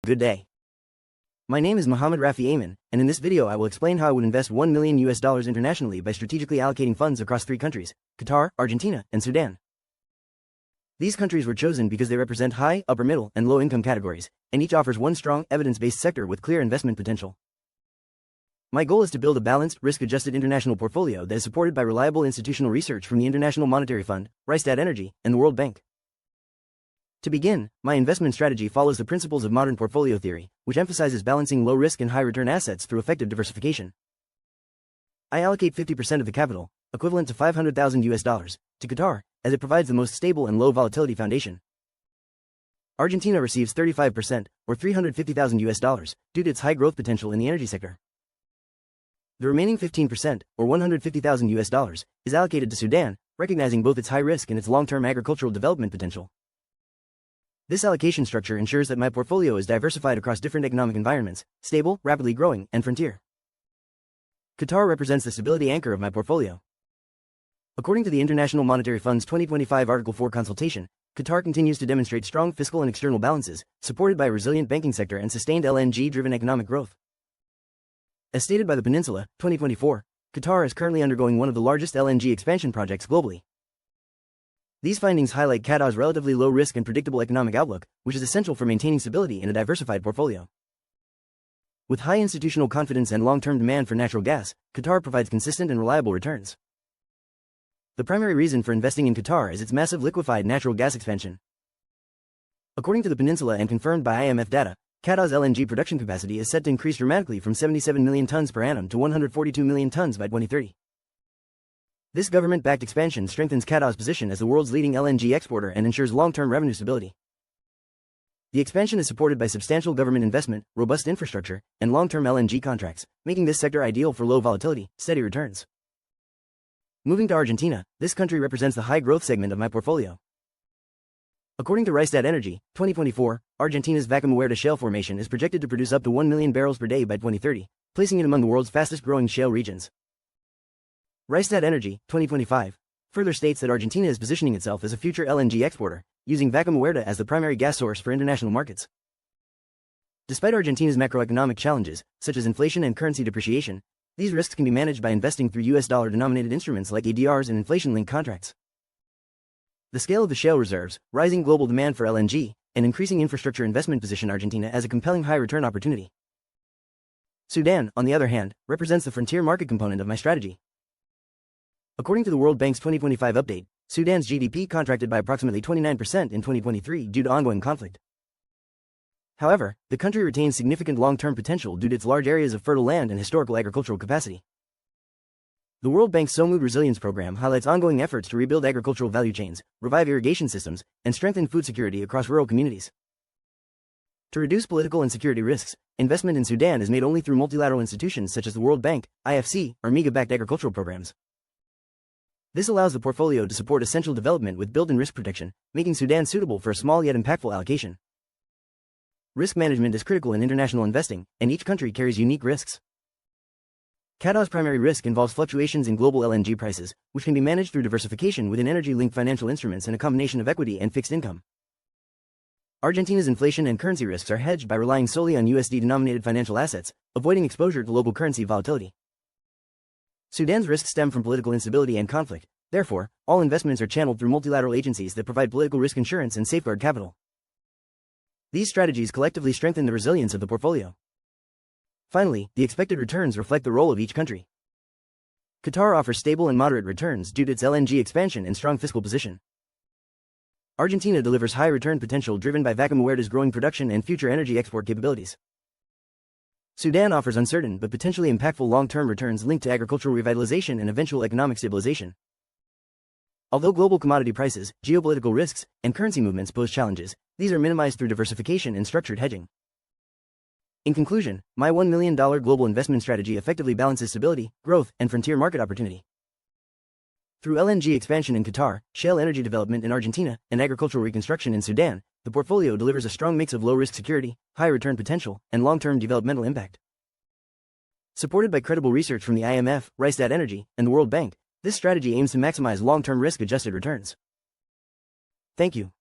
Good day. My name is Mohammed Rafee Aiman, and in this video I will explain how I would invest $1 million internationally by strategically allocating funds across 3 countries, Qatar, Argentina, and Sudan. These countries were chosen because they represent high, upper middle, and low income categories, and each offers one strong, evidence-based sector with clear investment potential. My goal is to build a balanced, risk-adjusted international portfolio that is supported by reliable institutional research from the International Monetary Fund, Rystad Energy, and the World Bank. To begin, my investment strategy follows the principles of modern portfolio theory, which emphasizes balancing low-risk and high-return assets through effective diversification. I allocate 50% of the capital, equivalent to $500,000, to Qatar, as it provides the most stable and low-volatility foundation. Argentina receives 35%, or $350,000, due to its high growth potential in the energy sector. The remaining 15%, or $150,000, is allocated to Sudan, recognizing both its high risk and its long-term agricultural development potential. This allocation structure ensures that my portfolio is diversified across different economic environments, stable, rapidly growing, and frontier. Qatar represents the stability anchor of my portfolio. According to the International Monetary Fund's 2025 Article 4 consultation, Qatar continues to demonstrate strong fiscal and external balances, supported by a resilient banking sector and sustained LNG-driven economic growth. As stated by the Peninsula, 2024, Qatar is currently undergoing one of the largest LNG expansion projects globally. These findings highlight Qatar's relatively low risk and predictable economic outlook, which is essential for maintaining stability in a diversified portfolio. With high institutional confidence and long-term demand for natural gas, Qatar provides consistent and reliable returns. The primary reason for investing in Qatar is its massive liquefied natural gas expansion. According to the Peninsula and confirmed by IMF data, Qatar's LNG production capacity is set to increase dramatically from 77 million tons per annum to 142 million tons by 2030. This government-backed expansion strengthens Qatar's position as the world's leading LNG exporter and ensures long-term revenue stability. The expansion is supported by substantial government investment, robust infrastructure, and long-term LNG contracts, making this sector ideal for low volatility, steady returns. Moving to Argentina, this country represents the high-growth segment of my portfolio. According to Rystad Energy, 2024, Argentina's Vaca Muerta shale formation is projected to produce up to 1 million barrels per day by 2030, placing it among the world's fastest-growing shale regions. Rystad Energy, 2025, further states that Argentina is positioning itself as a future LNG exporter, using Vaca Muerta as the primary gas source for international markets. Despite Argentina's macroeconomic challenges, such as inflation and currency depreciation, these risks can be managed by investing through US dollar-denominated instruments like ADRs and inflation-linked contracts. The scale of the shale reserves, rising global demand for LNG, and increasing infrastructure investment position Argentina as a compelling high-return opportunity. Sudan, on the other hand, represents the frontier market component of my strategy. According to the World Bank's 2025 update, Sudan's GDP contracted by approximately 29% in 2023 due to ongoing conflict. However, the country retains significant long-term potential due to its large areas of fertile land and historical agricultural capacity. The World Bank's SOMUD Resilience Program highlights ongoing efforts to rebuild agricultural value chains, revive irrigation systems, and strengthen food security across rural communities. To reduce political and security risks, investment in Sudan is made only through multilateral institutions such as the World Bank, IFC, or MEGA-backed agricultural programs. This allows the portfolio to support essential development with built-in risk protection, making Sudan suitable for a small yet impactful allocation. Risk management is critical in international investing, and each country carries unique risks. Qatar's primary risk involves fluctuations in global LNG prices, which can be managed through diversification within energy-linked financial instruments and a combination of equity and fixed income. Argentina's inflation and currency risks are hedged by relying solely on USD-denominated financial assets, avoiding exposure to local currency volatility. Sudan's risks stem from political instability and conflict. Therefore, all investments are channeled through multilateral agencies that provide political risk insurance and safeguard capital. These strategies collectively strengthen the resilience of the portfolio. Finally, the expected returns reflect the role of each country. Qatar offers stable and moderate returns due to its LNG expansion and strong fiscal position. Argentina delivers high return potential driven by Vaca Muerta's growing production and future energy export capabilities. Sudan offers uncertain but potentially impactful long-term returns linked to agricultural revitalization and eventual economic stabilization. Although global commodity prices, geopolitical risks, and currency movements pose challenges, these are minimized through diversification and structured hedging. In conclusion, my $1 million global investment strategy effectively balances stability, growth, and frontier market opportunity. Through LNG expansion in Qatar, shale energy development in Argentina, and agricultural reconstruction in Sudan, the portfolio delivers a strong mix of low-risk security, high return potential, and long-term developmental impact. Supported by credible research from the IMF, Rystad Energy, and the World Bank, this strategy aims to maximize long-term risk-adjusted returns. Thank you.